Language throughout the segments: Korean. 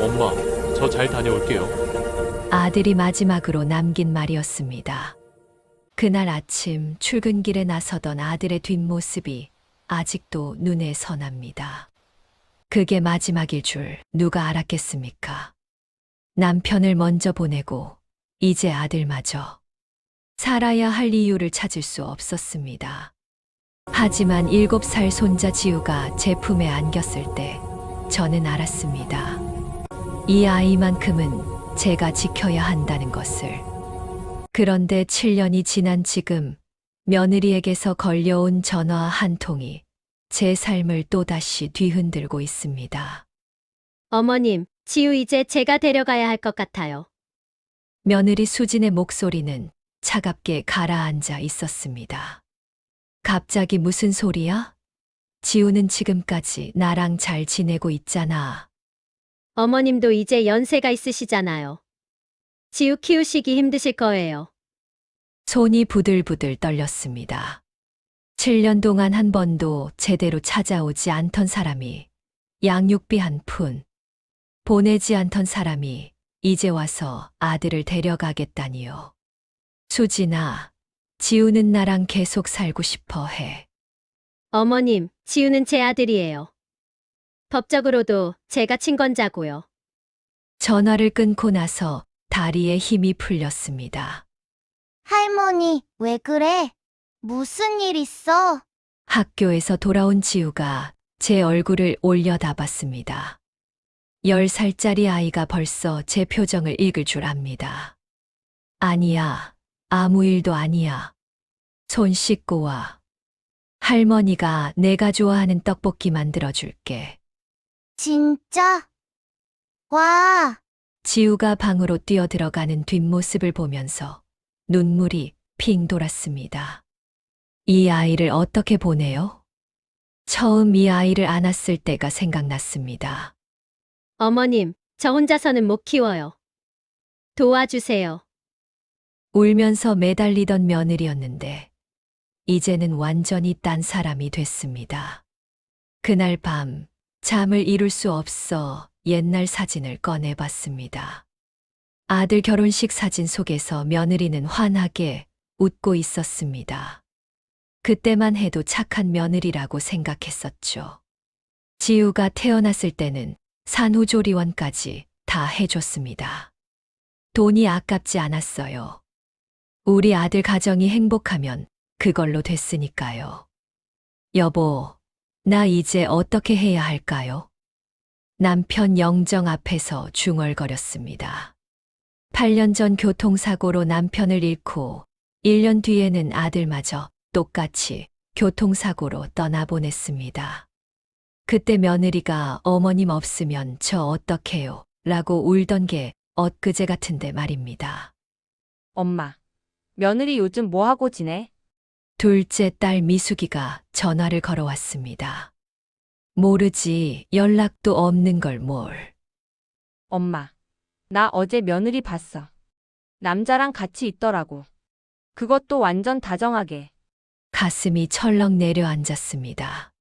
엄마, 저 잘 다녀올게요. 아들이 마지막으로 남긴 말이었습니다. 그날 아침 출근길에 나서던 아들의 뒷모습이 아직도 눈에 선합니다. 그게 마지막일 줄 누가 알았겠습니까? 남편을 먼저 보내고 이제 아들마저 살아야 할 이유를 찾을 수 없었습니다. 하지만 7살 손자 지우가 제 품에 안겼을 때 저는 알았습니다. 이 아이만큼은 제가 지켜야 한다는 것을. 그런데 7년이 지난 지금 며느리에게서 걸려온 전화 한 통이 제 삶을 또다시 뒤흔들고 있습니다. 어머님, 지우 이제 제가 데려가야 할 것 같아요. 며느리 수진의 목소리는 차갑게 가라앉아 있었습니다. 갑자기 무슨 소리야? 지우는 지금까지 나랑 잘 지내고 있잖아. 어머님도 이제 연세가 있으시잖아요. 지우 키우시기 힘드실 거예요. 손이 부들부들 떨렸습니다. 7년 동안 한 번도 제대로 찾아오지 않던 사람이 양육비 한 푼 보내지 않던 사람이 이제 와서 아들을 데려가겠다니요. 수진아, 지우는 나랑 계속 살고 싶어 해. 어머님, 지우는 제 아들이에요. 법적으로도 제가 친권자고요. 전화를 끊고 나서 다리에 힘이 풀렸습니다. 할머니, 왜 그래? 무슨 일 있어? 학교에서 돌아온 지우가 제 얼굴을 올려다봤습니다. 10살짜리 아이가 벌써 제 표정을 읽을 줄 압니다. 아니야, 아무 일도 아니야. 손 씻고 와. 할머니가 내가 좋아하는 떡볶이 만들어줄게. 진짜? 와, 지우가 방으로 뛰어들어가는 뒷모습을 보면서 눈물이 핑 돌았습니다. 이 아이를 어떻게 보내요? 처음 이 아이를 안았을 때가 생각났습니다. 어머님, 저 혼자서는 못 키워요. 도와주세요. 울면서 매달리던 며느리였는데 이제는 완전히 딴 사람이 됐습니다. 그날 밤 잠을 이룰 수 없어 옛날 사진을 꺼내봤습니다. 아들 결혼식 사진 속에서 며느리는 환하게 웃고 있었습니다. 그때만 해도 착한 며느리라고 생각했었죠. 지우가 태어났을 때는 산후조리원까지 다 해줬습니다. 돈이 아깝지 않았어요. 우리 아들 가정이 행복하면 그걸로 됐으니까요. 여보, 나 이제 어떻게 해야 할까요? 남편 영정 앞에서 중얼거렸습니다. 8년 전 교통사고로 남편을 잃고 1년 뒤에는 아들마저 똑같이 교통사고로 떠나보냈습니다. 그때 며느리가 어머님 없으면 저 어떡해요? 라고 울던 게 엊그제 같은데 말입니다. 엄마, 며느리 요즘 뭐 하고 지내? 둘째 딸 미숙이가 전화를 걸어왔습니다. 모르지, 연락도 없는 걸 뭘. 엄마, 나 어제 며느리 봤어. 남자랑 같이 있더라고. 그것도 완전 다정하게. 가슴이 철렁 내려앉았습니다.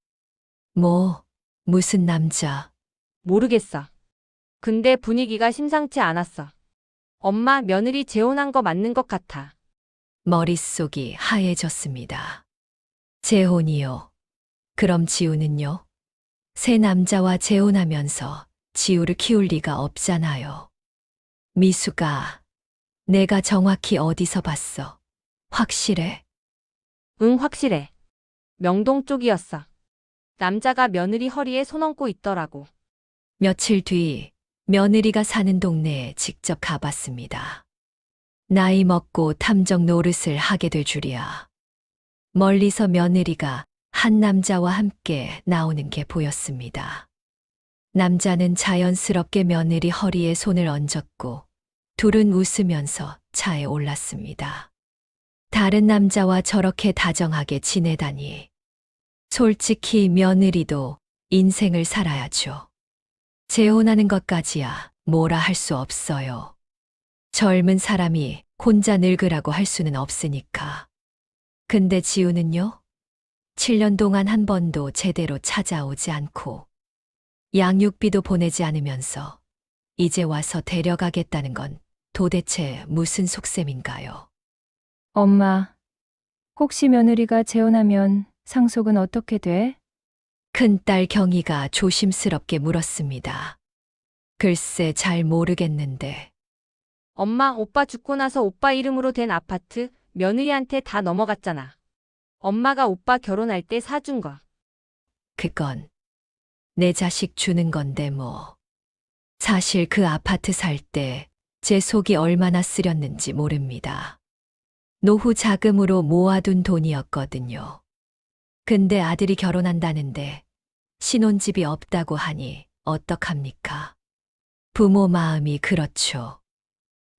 무슨 남자? 모르겠어. 근데 분위기가 심상치 않았어. 엄마, 며느리 재혼한 거 맞는 것 같아. 머릿속이 하얘졌습니다. 재혼이요. 그럼 지우는요? 새 남자와 재혼하면서 지우를 키울 리가 없잖아요. 미수가, 내가 정확히 어디서 봤어? 확실해? 응, 확실해. 명동 쪽이었어. 남자가 며느리 허리에 손 얹고 있더라고. 며칠 뒤 며느리가 사는 동네에 직접 가봤습니다. 나이 먹고 탐정 노릇을 하게 될 줄이야. 멀리서 며느리가 한 남자와 함께 나오는 게 보였습니다. 남자는 자연스럽게 며느리 허리에 손을 얹었고 둘은 웃으면서 차에 올랐습니다. 다른 남자와 저렇게 다정하게 지내다니. 솔직히 며느리도 인생을 살아야죠. 재혼하는 것까지야 뭐라 할 수 없어요. 젊은 사람이 혼자 늙으라고 할 수는 없으니까. 근데 지우는요? 7년 동안 한 번도 제대로 찾아오지 않고 양육비도 보내지 않으면서 이제 와서 데려가겠다는 건 도대체 무슨 속셈인가요? 엄마, 혹시 며느리가 재혼하면 상속은 어떻게 돼? 큰딸 경희가 조심스럽게 물었습니다. 글쎄 잘 모르겠는데. 엄마, 오빠 죽고 나서 오빠 이름으로 된 아파트 며느리한테 다 넘어갔잖아. 엄마가 오빠 결혼할 때 사준 거. 그건 내 자식 주는 건데 뭐. 사실 그 아파트 살 때 제 속이 얼마나 쓰렸는지 모릅니다. 노후 자금으로 모아둔 돈이었거든요. 근데 아들이 결혼한다는데 신혼집이 없다고 하니 어떡합니까? 부모 마음이 그렇죠.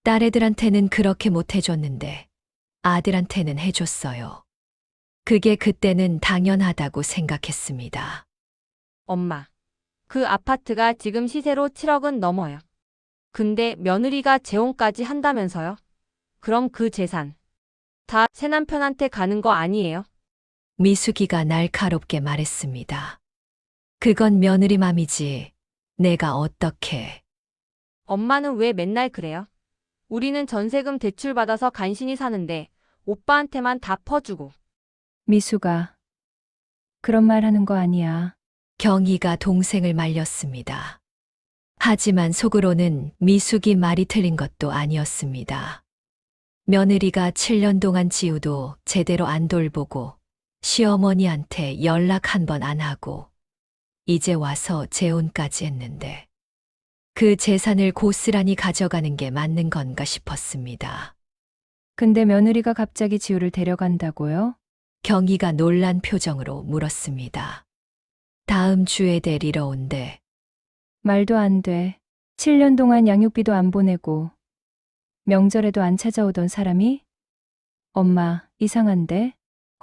딸애들한테는 그렇게 못 해줬는데 아들한테는 해줬어요. 그게 그때는 당연하다고 생각했습니다. 엄마, 그 아파트가 지금 시세로 7억은 넘어요. 근데 며느리가 재혼까지 한다면서요? 그럼 그 재산 다 새남편한테 가는 거 아니에요? 미숙이가 날카롭게 말했습니다. 그건 며느리 맘이지 내가 어떻게. 엄마는 왜 맨날 그래요? 우리는 전세금 대출받아서 간신히 사는데 오빠한테만 다 퍼주고. 미수가. 그런 말 하는 거 아니야. 경희가 동생을 말렸습니다. 하지만 속으로는 미숙이 말이 틀린 것도 아니었습니다. 며느리가 7년 동안 지우도 제대로 안 돌보고 시어머니한테 연락 한 번 안 하고 이제 와서 재혼까지 했는데 그 재산을 고스란히 가져가는 게 맞는 건가 싶었습니다. 근데 며느리가 갑자기 지우를 데려간다고요? 경희가 놀란 표정으로 물었습니다. 다음 주에 데리러 온대. 말도 안 돼. 7년 동안 양육비도 안 보내고 명절에도 안 찾아오던 사람이? 엄마, 이상한데?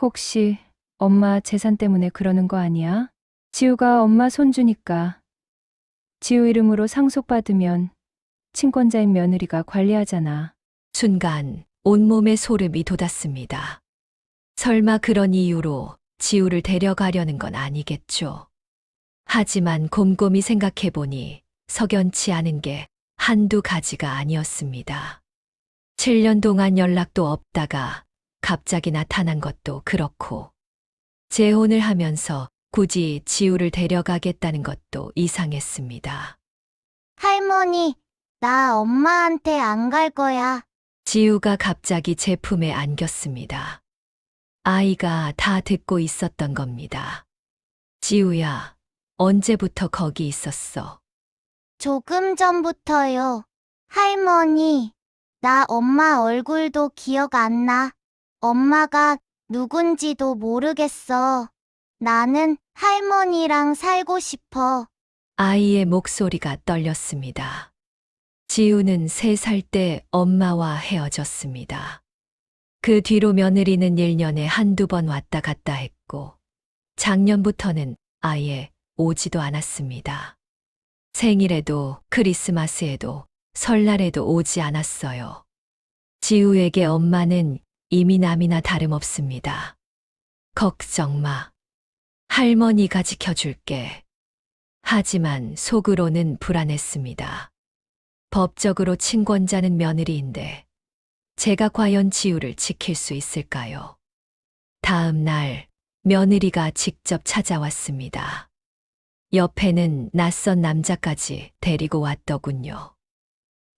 혹시 엄마 재산 때문에 그러는 거 아니야? 지우가 엄마 손주니까 지우 이름으로 상속받으면 친권자인 며느리가 관리하잖아. 순간 온몸에 소름이 돋았습니다. 설마 그런 이유로 지우를 데려가려는 건 아니겠죠. 하지만 곰곰이 생각해보니 석연치 않은 게 한두 가지가 아니었습니다. 7년 동안 연락도 없다가 갑자기 나타난 것도 그렇고, 재혼을 하면서 굳이 지우를 데려가겠다는 것도 이상했습니다. 할머니, 나 엄마한테 안 갈 거야. 지우가 갑자기 제 품에 안겼습니다. 아이가 다 듣고 있었던 겁니다. 지우야, 언제부터 거기 있었어? 조금 전부터요. 할머니, 나 엄마 얼굴도 기억 안 나. 엄마가 누군지도 모르겠어. 나는 할머니랑 살고 싶어. 아이의 목소리가 떨렸습니다. 지우는 3살 때 엄마와 헤어졌습니다. 그 뒤로 며느리는 1년에 한두 번 왔다 갔다 했고, 작년부터는 아예 오지도 않았습니다. 생일에도 크리스마스에도 설날에도 오지 않았어요. 지우에게 엄마는 이미 남이나 다름없습니다. 걱정 마. 할머니가 지켜줄게. 하지만 속으로는 불안했습니다. 법적으로 친권자는 며느리인데 제가 과연 지우를 지킬 수 있을까요? 다음 날 며느리가 직접 찾아왔습니다. 옆에는 낯선 남자까지 데리고 왔더군요.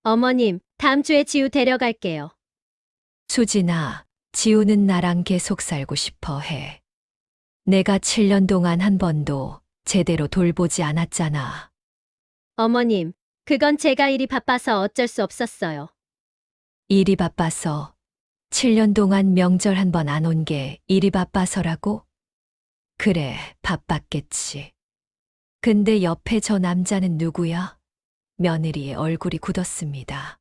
어머님, 다음 주에 지우 데려갈게요. 수진아, 지우는 나랑 계속 살고 싶어 해. 내가 7년 동안 한 번도 제대로 돌보지 않았잖아. 어머님, 그건 제가 일이 바빠서 어쩔 수 없었어요. 일이 바빠서 7년 동안 명절 한 번 안 온 게 일이 바빠서라고? 그래, 바빴겠지. 근데 옆에 저 남자는 누구야? 며느리의 얼굴이 굳었습니다.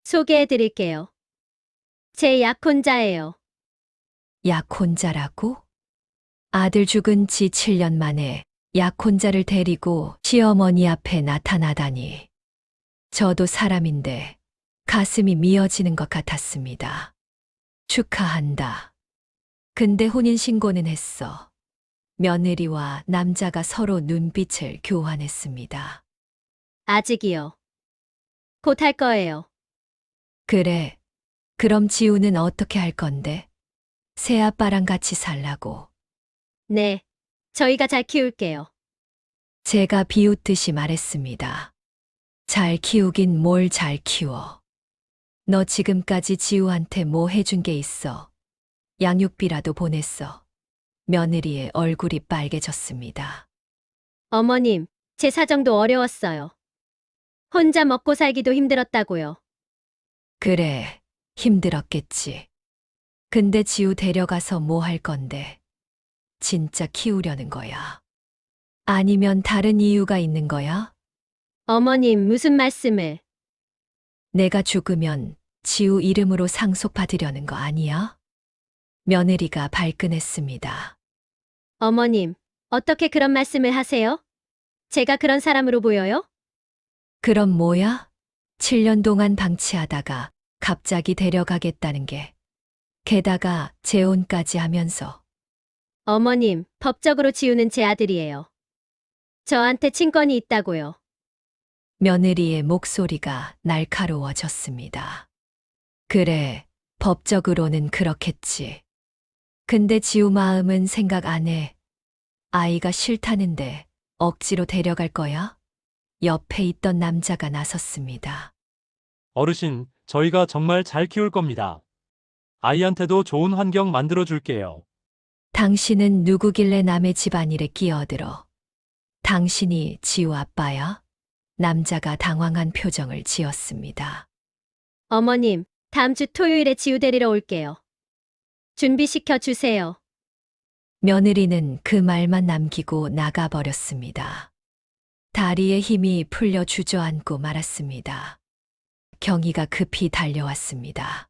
소개해 드릴게요. 제 약혼자예요. 약혼자라고? 아들 죽은 지 7년 만에 약혼자를 데리고 시어머니 앞에 나타나다니. 저도 사람인데 가슴이 미어지는 것 같았습니다. 축하한다. 근데 혼인신고는 했어. 며느리와 남자가 서로 눈빛을 교환했습니다. 아직이요. 곧 할 거예요. 그래. 그럼 지우는 어떻게 할 건데? 새아빠랑 같이 살라고. 네. 저희가 잘 키울게요. 제가 비웃듯이 말했습니다. 잘 키우긴 뭘 잘 키워. 너 지금까지 지우한테 뭐 해준 게 있어. 양육비라도 보냈어. 며느리의 얼굴이 빨개졌습니다. 어머님, 제 사정도 어려웠어요. 혼자 먹고 살기도 힘들었다고요. 그래, 힘들었겠지. 근데 지우 데려가서 뭐 할 건데? 진짜 키우려는 거야? 아니면 다른 이유가 있는 거야? 어머님, 무슨 말씀을? 내가 죽으면 지우 이름으로 상속받으려는 거 아니야? 며느리가 발끈했습니다. 어머님, 어떻게 그런 말씀을 하세요? 제가 그런 사람으로 보여요? 그럼 뭐야? 7년 동안 방치하다가 갑자기 데려가겠다는 게. 게다가 재혼까지 하면서. 어머님, 법적으로 지우는 제 아들이에요. 저한테 친권이 있다고요. 며느리의 목소리가 날카로워졌습니다. 그래, 법적으로는 그렇겠지. 근데 지우 마음은 생각 안 해. 아이가 싫다는데 억지로 데려갈 거야? 옆에 있던 남자가 나섰습니다. 어르신, 저희가 정말 잘 키울 겁니다. 아이한테도 좋은 환경 만들어 줄게요. 당신은 누구길래 남의 집안일에 끼어들어? 당신이 지우 아빠야? 남자가 당황한 표정을 지었습니다. 어머님, 다음 주 토요일에 지우 데리러 올게요. 준비시켜 주세요. 며느리는 그 말만 남기고 나가버렸습니다. 다리에 힘이 풀려 주저앉고 말았습니다. 경희가 급히 달려왔습니다.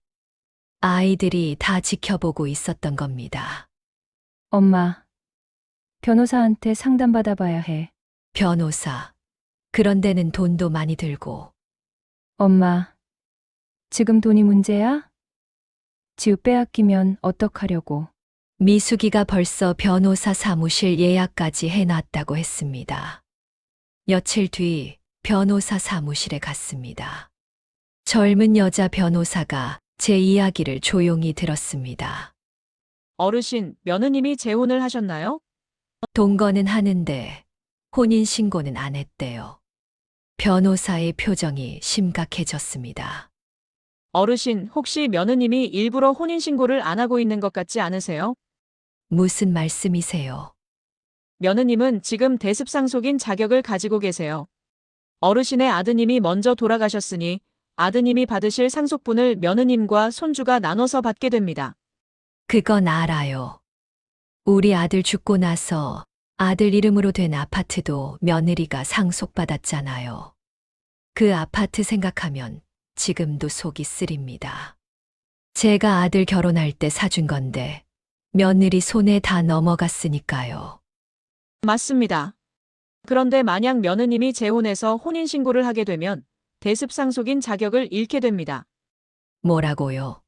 아이들이 다 지켜보고 있었던 겁니다. 엄마, 변호사한테 상담받아봐야 해. 변호사. 그런 데는 돈도 많이 들고. 엄마, 지금 돈이 문제야? 지우 빼앗기면 어떡하려고. 미숙이가 벌써 변호사 사무실 예약까지 해놨다고 했습니다. 며칠 뒤 변호사 사무실에 갔습니다. 젊은 여자 변호사가 제 이야기를 조용히 들었습니다. 어르신, 며느님이 재혼을 하셨나요? 동거는 하는데 혼인신고는 안 했대요. 변호사의 표정이 심각해졌습니다. 어르신, 혹시 며느님이 일부러 혼인신고를 안 하고 있는 것 같지 않으세요? 무슨 말씀이세요? 며느님은 지금 대습상속인 자격을 가지고 계세요. 어르신의 아드님이 먼저 돌아가셨으니 아드님이 받으실 상속분을 며느님과 손주가 나눠서 받게 됩니다. 그건 알아요. 우리 아들 죽고 나서 아들 이름으로 된 아파트도 며느리가 상속받았잖아요. 그 아파트 생각하면 지금도 속이 쓰립니다. 제가 아들 결혼할 때 사준 건데 며느리 손에 다 넘어갔으니까요. 맞습니다. 그런데 만약 며느님이 재혼해서 혼인신고를 하게 되면 대습상속인 자격을 잃게 됩니다. 뭐라고요?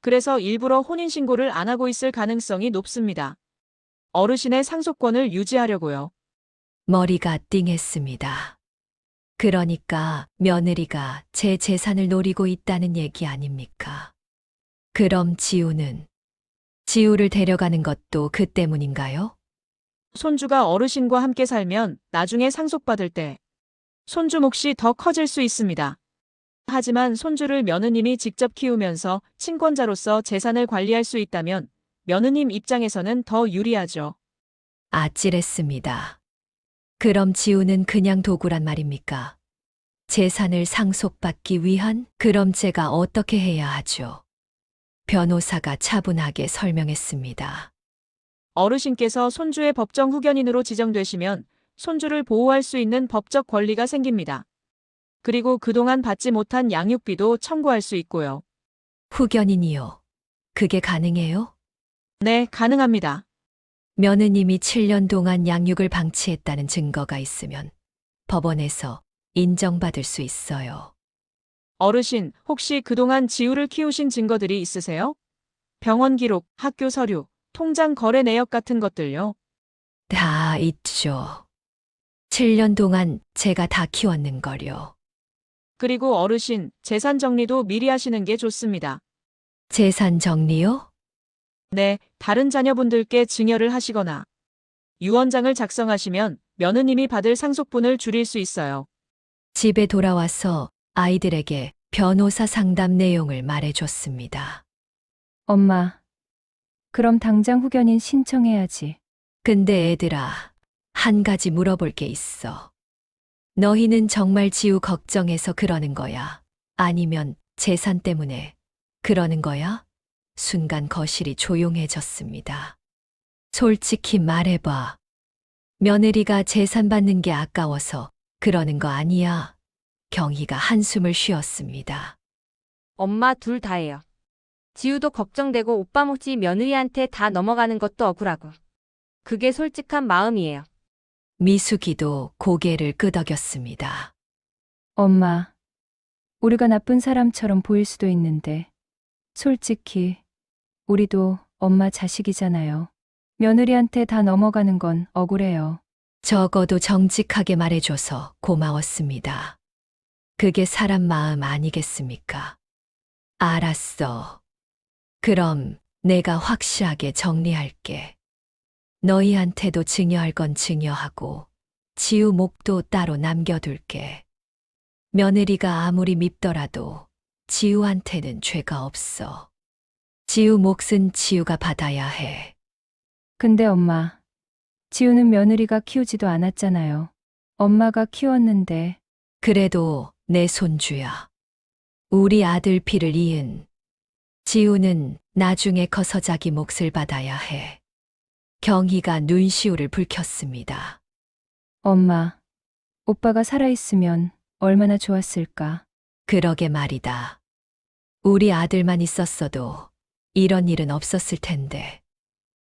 그래서 일부러 혼인신고를 안 하고 있을 가능성이 높습니다. 어르신의 상속권을 유지하려고요. 머리가 띵했습니다. 그러니까 며느리가 제 재산을 노리고 있다는 얘기 아닙니까? 그럼 지우를 데려가는 것도 그 때문인가요? 손주가 어르신과 함께 살면 나중에 상속받을 때 손주 몫이 더 커질 수 있습니다. 하지만 손주를 며느님이 직접 키우면서 친권자로서 재산을 관리할 수 있다면 며느님 입장에서는 더 유리하죠. 아찔했습니다. 그럼 지우는 그냥 도구란 말입니까? 재산을 상속받기 위한? 그럼 제가 어떻게 해야 하죠? 변호사가 차분하게 설명했습니다. 어르신께서 손주의 법정 후견인으로 지정되시면 손주를 보호할 수 있는 법적 권리가 생깁니다. 그리고 그동안 받지 못한 양육비도 청구할 수 있고요. 후견인이요. 그게 가능해요? 네, 가능합니다. 며느님이 7년 동안 양육을 방치했다는 증거가 있으면 법원에서 인정받을 수 있어요. 어르신, 혹시 그동안 지우를 키우신 증거들이 있으세요? 병원 기록, 학교 서류, 통장 거래 내역 같은 것들요. 다 있죠. 7년 동안 제가 다 키웠는걸요. 그리고 어르신, 재산 정리도 미리 하시는 게 좋습니다. 재산 정리요? 네, 다른 자녀분들께 증여를 하시거나 유언장을 작성하시면 며느님이 받을 상속분을 줄일 수 있어요. 집에 돌아와서 아이들에게 변호사 상담 내용을 말해줬습니다. 엄마, 그럼 당장 후견인 신청해야지. 근데 애들아, 한 가지 물어볼 게 있어. 너희는 정말 지우 걱정해서 그러는 거야? 아니면 재산 때문에 그러는 거야? 순간 거실이 조용해졌습니다. 솔직히 말해봐. 며느리가 재산 받는 게 아까워서 그러는 거 아니야? 경희가 한숨을 쉬었습니다. 엄마 둘 다예요. 지우도 걱정되고 오빠 몫이 며느리한테 다 넘어가는 것도 억울하고. 그게 솔직한 마음이에요. 미숙이도 고개를 끄덕였습니다. 엄마, 우리가 나쁜 사람처럼 보일 수도 있는데, 솔직히, 우리도 엄마 자식이잖아요. 며느리한테 다 넘어가는 건 억울해요. 적어도 정직하게 말해줘서 고마웠습니다. 그게 사람 마음 아니겠습니까? 알았어. 그럼 내가 확실하게 정리할게. 너희한테도 증여할 건 증여하고 지우 몫도 따로 남겨둘게. 며느리가 아무리 밉더라도 지우한테는 죄가 없어. 지우 몫은 지우가 받아야 해. 근데 엄마, 지우는 며느리가 키우지도 않았잖아요. 엄마가 키웠는데, 그래도 내 손주야. 우리 아들 피를 이은. 지우는 나중에 커서 자기 몫을 받아야 해. 경희가 눈시울을 붉혔습니다. 엄마, 오빠가 살아있으면 얼마나 좋았을까. 그러게 말이다. 우리 아들만 있었어도 이런 일은 없었을 텐데.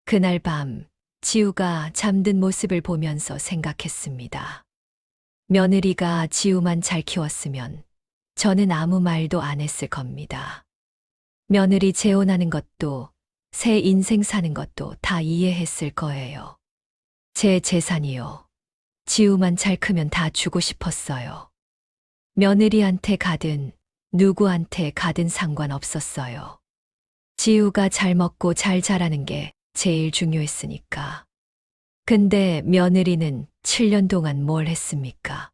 그날 밤 지우가 잠든 모습을 보면서 생각했습니다. 며느리가 지우만 잘 키웠으면 저는 아무 말도 안 했을 겁니다. 며느리 재혼하는 것도 새 인생 사는 것도 다 이해했을 거예요. 제 재산이요. 지우만 잘 크면 다 주고 싶었어요. 며느리한테 가든 누구한테 가든 상관없었어요. 지우가 잘 먹고 잘 자라는 게 제일 중요했으니까. 근데 며느리는 7년 동안 뭘 했습니까?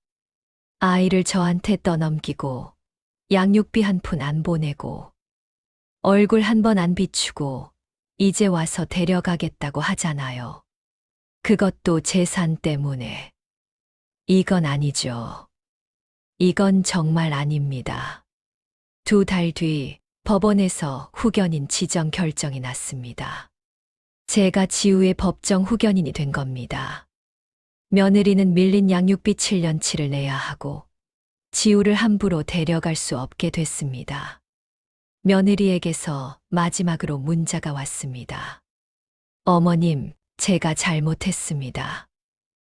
아이를 저한테 떠넘기고 양육비 한 푼 안 보내고 얼굴 한 번 안 비추고 이제 와서 데려가겠다고 하잖아요. 그것도 재산 때문에. 이건 아니죠. 이건 정말 아닙니다. 2달 뒤 법원에서 후견인 지정 결정이 났습니다. 제가 지우의 법정 후견인이 된 겁니다. 며느리는 밀린 양육비 7년치를 내야 하고 지우를 함부로 데려갈 수 없게 됐습니다. 며느리에게서 마지막으로 문자가 왔습니다. 어머님, 제가 잘못했습니다.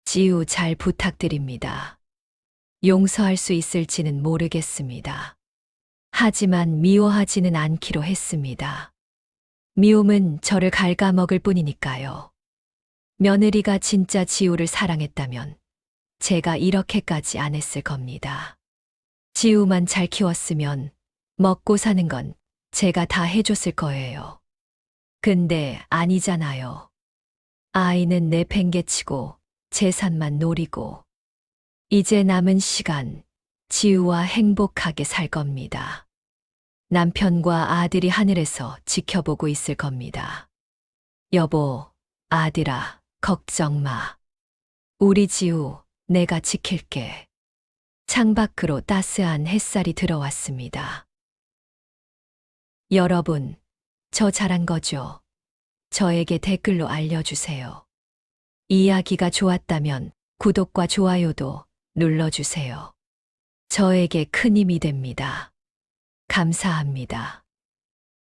지우 잘 부탁드립니다. 용서할 수 있을지는 모르겠습니다. 하지만 미워하지는 않기로 했습니다. 미움은 저를 갉아먹을 뿐이니까요. 며느리가 진짜 지우를 사랑했다면 제가 이렇게까지 안 했을 겁니다. 지우만 잘 키웠으면 먹고 사는 건 제가 다 해줬을 거예요. 근데 아니잖아요. 아이는 내팽개치고 재산만 노리고 이제 남은 시간 지우와 행복하게 살 겁니다. 남편과 아들이 하늘에서 지켜보고 있을 겁니다. 여보, 아들아, 걱정 마. 우리 지우, 내가 지킬게. 창밖으로 따스한 햇살이 들어왔습니다. 여러분, 저 잘한 거죠? 저에게 댓글로 알려주세요. 이야기가 좋았다면 구독과 좋아요도 눌러주세요. 저에게 큰 힘이 됩니다. 감사합니다.